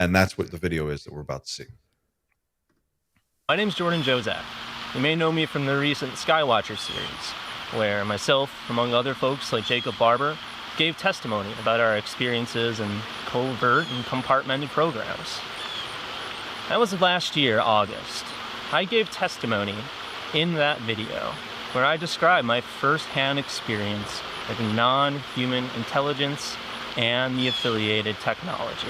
And that's what the video is that we're about to see. My name's Jordan Jozak. You may know me from the recent Skywatcher series, where myself, among other folks like Jacob Barber, gave testimony about our experiences in covert and compartmented programs. That was last year, August. I gave testimony in that video where I described my first-hand experience with non-human intelligence and the affiliated technology.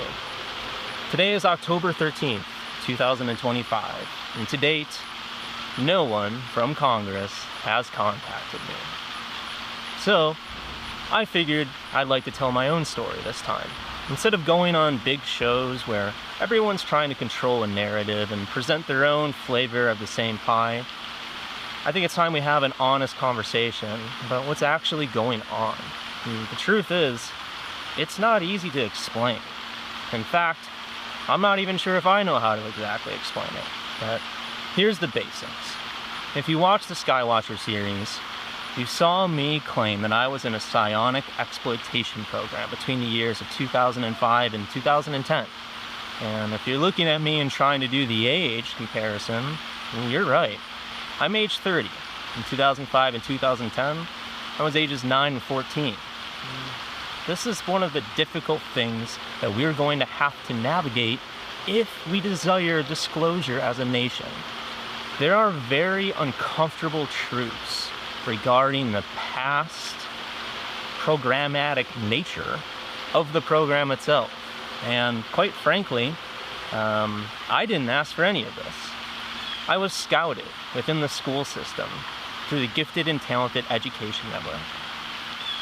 Today is October 13th, 2025, and to date, no one from Congress has contacted me. So, I figured I'd like to tell my own story this time. Instead of going on big shows where everyone's trying to control a narrative and present their own flavor of the same pie, I think it's time we have an honest conversation about what's actually going on. And the truth is, it's not easy to explain. In fact, I'm not even sure if I know how to exactly explain it, but here's the basics. If you watch the Skywatcher series, you saw me claim that I was in a psionic exploitation program between the years of 2005 and 2010. And if you're looking at me and trying to do the age comparison, you're right. I'm age 30. In 2005 and 2010, I was ages 9 and 14. This is one of the difficult things that we're going to have to navigate if we desire disclosure as a nation. There are very uncomfortable truths regarding the past programmatic nature of the program itself. And quite frankly, I didn't ask for any of this. I was scouted within the school system through the Gifted and Talented Education Network.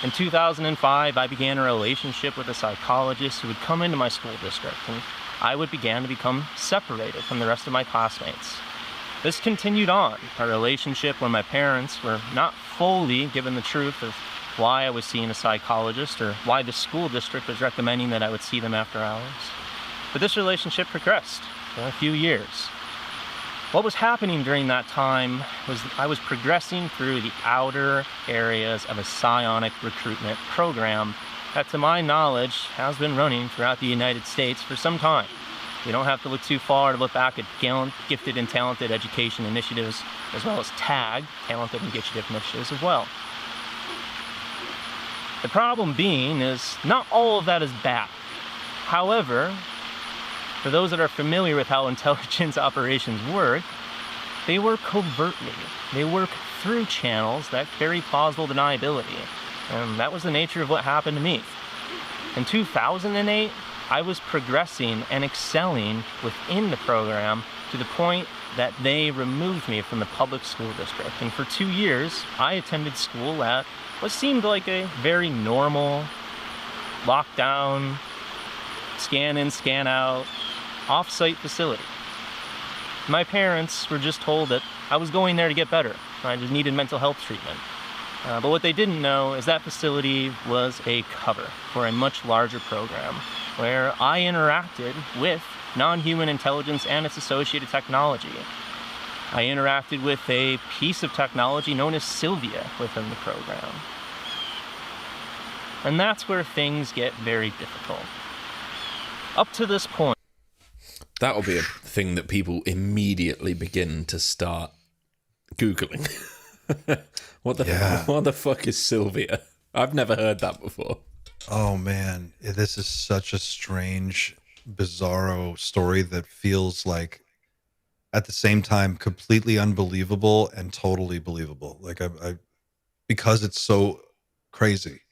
In 2005, I began a relationship with a psychologist who would come into my school district, and I would begin to become separated from the rest of my classmates. This continued on, a relationship where my parents were not fully given the truth of why I was seeing a psychologist or why the school district was recommending that I would see them after hours. But this relationship progressed for a few years. What was happening during that time was I was progressing through the outer areas of a psionic recruitment program that, to my knowledge, has been running throughout the United States for some time. You don't have to look too far to look back at Gifted and Talented Education Initiatives, as well as TAG, Talented and Gifted Initiatives as well. The problem being is not all of that is bad. However, for those that are familiar with how intelligence operations work, they work covertly. They work through channels that carry plausible deniability. And that was the nature of what happened to me. In 2008, I was progressing and excelling within the program to the point that they removed me from the public school district. And for 2 years, I attended school at what seemed like a very normal, lockdown, scan in, scan out, off-site facility. My parents were just told that I was going there to get better. I just needed mental health treatment. But what they didn't know is that facility was a cover for a much larger program where I interacted with non-human intelligence and its associated technology. I interacted with a piece of technology known as Sylvia within the program. And that's where things get very difficult. Up to this point, that'll be a thing that people immediately begin to start Googling. What the fuck is Sylvia? I've never heard that before. Oh man, this is such a strange, bizarro story that feels like, at the same time, completely unbelievable and totally believable. Like I because it's so crazy.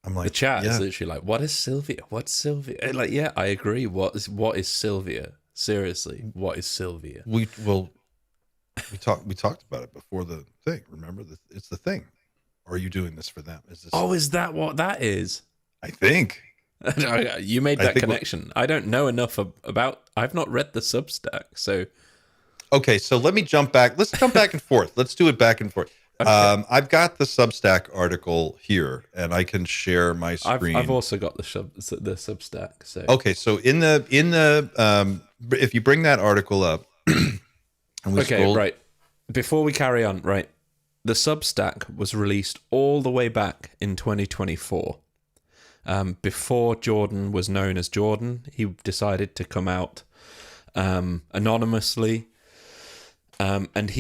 I'm like, the chat is literally like, "What is Sylvia? What's Sylvia?" And like, yeah, I agree. What is Sylvia? Seriously, what is Sylvia? We talked about it before the thing. Remember, it's the thing. Or are you doing this for them? Is this? Oh, is that what that is? I think you made that connection. I don't know enough about. I've not read the Substack, so. Okay, so let me jump back. Let's jump back and forth. Let's do it back and forth. Okay. I've got the Substack article here, and I can share my screen. I've also got the Substack. So okay, so in the if you bring that article up, and right. Before we carry on, right, the Substack was released all the way back in 2024. Before Jordan was known as Jordan, he decided to come out anonymously, and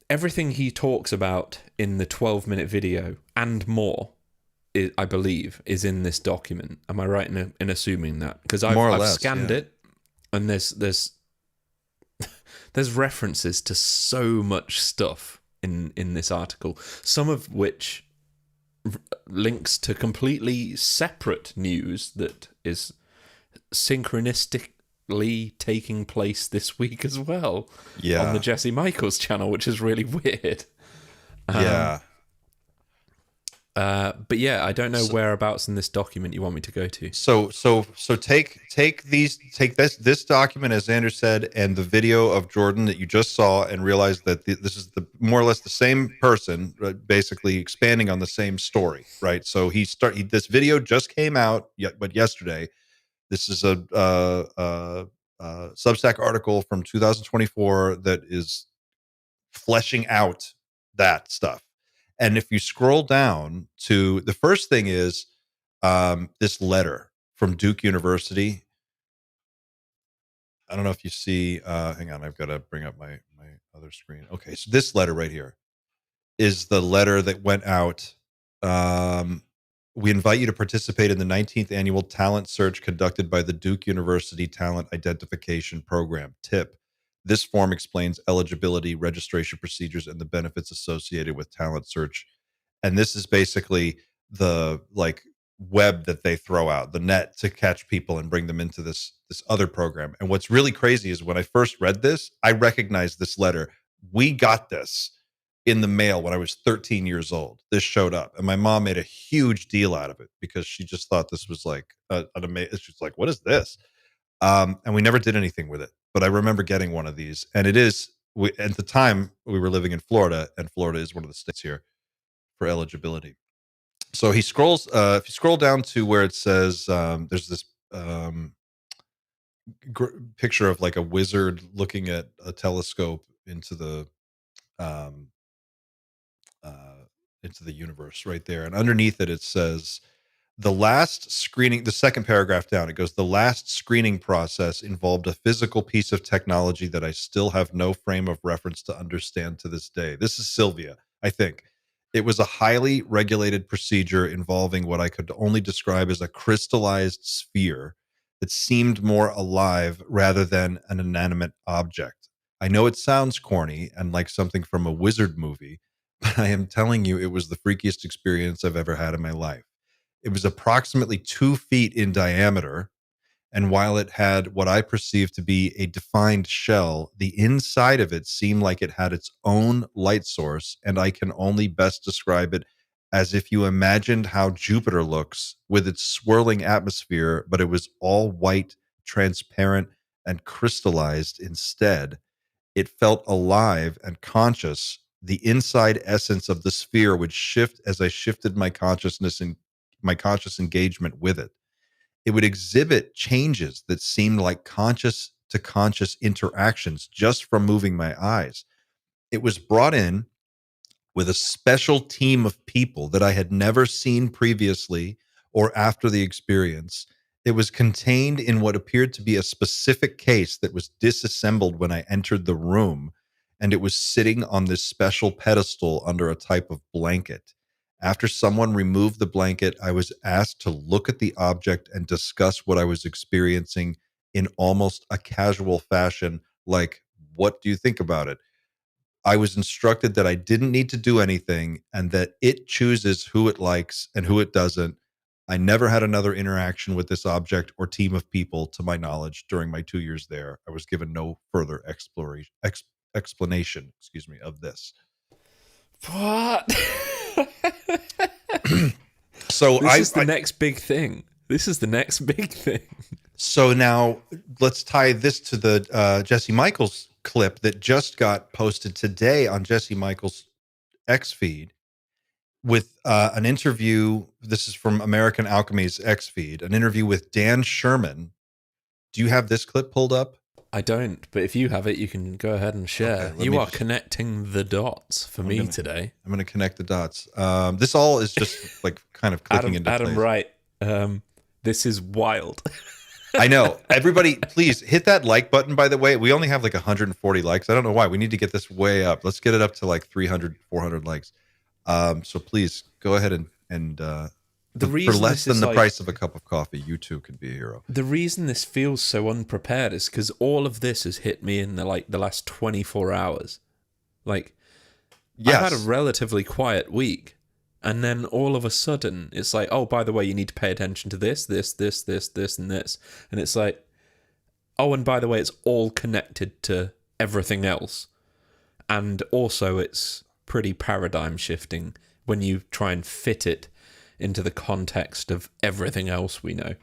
everything he talks about in the 12-minute video and more, I believe, is in this document. Am I right in assuming that? Because I've scanned it, and there's references to so much stuff in this article, some of which links to completely separate news that is synchronistically taking place this week as well on the Jesse Michaels channel, which is really weird. But yeah, I don't know whereabouts in this document you want me to go to. So take this document, as Xander said, and the video of Jordan that you just saw, and realize that this is more or less the same person, basically expanding on the same story, right? So this video just came out, but yesterday. This is a Substack article from 2024 that is fleshing out that stuff. And if you scroll down to the first thing is this letter from Duke University. I don't know if you see, hang on, I've got to bring up my other screen. Okay, so this letter right here is the letter that went out. We invite you to participate in the 19th annual talent search conducted by the Duke University Talent Identification Program, TIP. This form explains eligibility, registration procedures, and the benefits associated with talent search. And this is basically the web that they throw out, the net to catch people and bring them into this other program. And what's really crazy is when I first read this, I recognized this letter. We got this in the mail when I was 13 years old. This showed up, and my mom made a huge deal out of it because she just thought this was like an amazing. She's like, "What is this?" And we never did anything with it. But I remember getting one of these, and it is. At the time, we were living in Florida, and Florida is one of the states here for eligibility. So he scrolls. If you scroll down to where it says, there's this picture of like a wizard looking at a telescope into the universe right there. And underneath it, it says the last screening, the second paragraph down, it goes, the last screening process involved a physical piece of technology that I still have no frame of reference to understand to this day. This is Sylvia, I think. It was a highly regulated procedure involving what I could only describe as a crystallized sphere that seemed more alive rather than an inanimate object. I know it sounds corny and like something from a wizard movie, but I am telling you, it was the freakiest experience I've ever had in my life. It was approximately 2 feet in diameter, and while it had what I perceived to be a defined shell, the inside of it seemed like it had its own light source, and I can only best describe it as if you imagined how Jupiter looks with its swirling atmosphere, but it was all white, transparent, and crystallized instead. It felt alive and conscious. The inside essence of the sphere would shift as I shifted my consciousness and my conscious engagement with it. It would exhibit changes that seemed like conscious to conscious interactions just from moving my eyes. It was brought in with a special team of people that I had never seen previously or after the experience. It was contained in what appeared to be a specific case that was disassembled when I entered the room, and it was sitting on this special pedestal under a type of blanket. After someone removed the blanket, I was asked to look at the object and discuss what I was experiencing in almost a casual fashion, like, what do you think about it? I was instructed that I didn't need to do anything and that it chooses who it likes and who it doesn't. I never had another interaction with this object or team of people, to my knowledge, during my 2 years there. I was given no further explanation, of this. What? So this is the next big thing. This is the next big thing. So now let's tie this to the Jesse Michaels clip that just got posted today on Jesse Michaels' X feed with an interview. This is from American Alchemy's X feed, an interview with Dan Sherman. Do you have this clip pulled up? I don't, but if you have it, you can go ahead and share. Okay, you are connecting the dots for me today. I'm going to connect the dots. This all is just like kind of clicking into Adam place. Wright This is wild. I know. Everybody, please hit that like button, by the way. We only have like 140 likes. I don't know why. We need to get this way up. Let's get it up to like 300, 400 likes. So please go ahead and The for reason less this than is the like- price of a cup of coffee, you too can be a hero. The reason this feels so unprepared is because all of this has hit me in the last 24 hours. Like, Yes. I've had a relatively quiet week. And then all of a sudden, it's like, oh, by the way, you need to pay attention to this, and this. And it's like, oh, and by the way, it's all connected to everything else. And also, it's pretty paradigm shifting when you try and fit it into the context of everything else we know.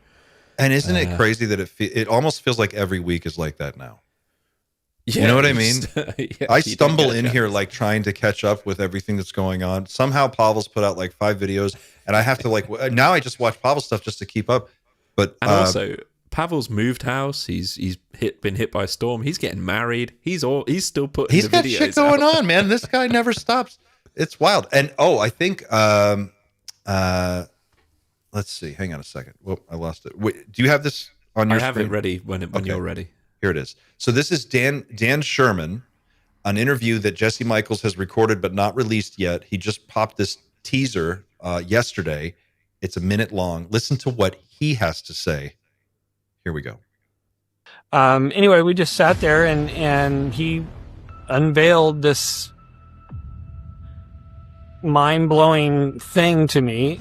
And isn't it crazy that it almost feels like every week is like that now? Yeah, You know what I mean? Yeah, I you don't stumble get a in chance. here like trying to catch up with everything that's going on. Somehow Pavel's put out like 5 videos, and I have to like now I just watch Pavel's stuff just to keep up. But And also, Pavel's moved house. He's been hit by a storm. He's getting married. He's still putting. he's the got videos shit going out. on, man. This guy never stops. It's wild. And I think let's see. Hang on a second. Whoa, I lost it. Wait, do you have this on your I have screen? it ready when Okay. you're ready. Here it is. So this is Dan Sherman, an interview that Jesse Michaels has recorded but not released yet. He just popped this teaser yesterday. It's a minute long. Listen to what he has to say. Here we go. Anyway, we just sat there and he unveiled this mind-blowing thing to me.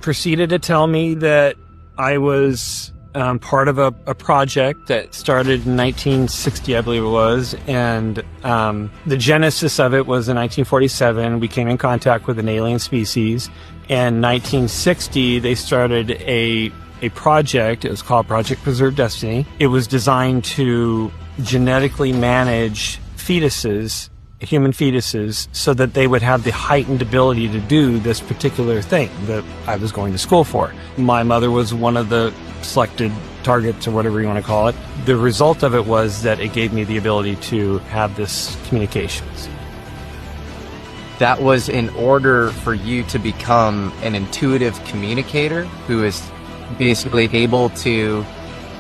Proceeded to tell me that I was part of a project that started in 1960, I believe it was, and the genesis of it was in 1947. We came in contact with an alien species. In 1960, they started a project. It was called Project Preserve Destiny. It was designed to genetically manage fetuses, human fetuses, so that they would have the heightened ability to do this particular thing that I was going to school for. My mother was one of the selected targets, or whatever you want to call it. The result of it was that it gave me the ability to have this communications. That was in order for you to become an intuitive communicator who is basically able to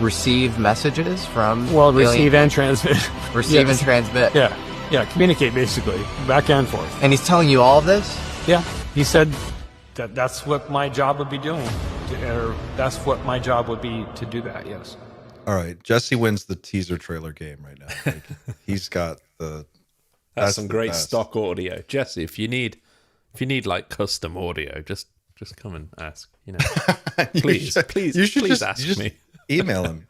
receive messages from Well, alien- receive and transmit. receive Yes. and transmit. Yeah, communicate basically, back and forth. And he's telling you all of this? Yeah, he said that that's what my job would be doing, or that's what my job would be to do that, yes. All right. Jesse wins the teaser trailer game right now. Like, he's got the... That's some the great best. stock audio, Jesse. If you need like custom audio, just come and ask. You know, You please should ask just me. email him.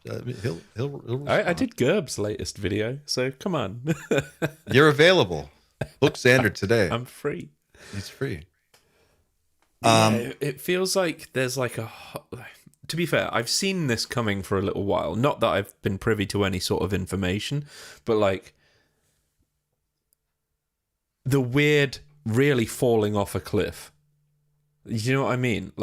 He'll I did Gerb's latest video, so come on. You're available. Book Xander today. I'm free. He's free. Yeah, it feels like there's like to be fair, I've seen this coming for a little while. Not that I've been privy to any sort of information, but like the weird really falling off a cliff. You know what I mean?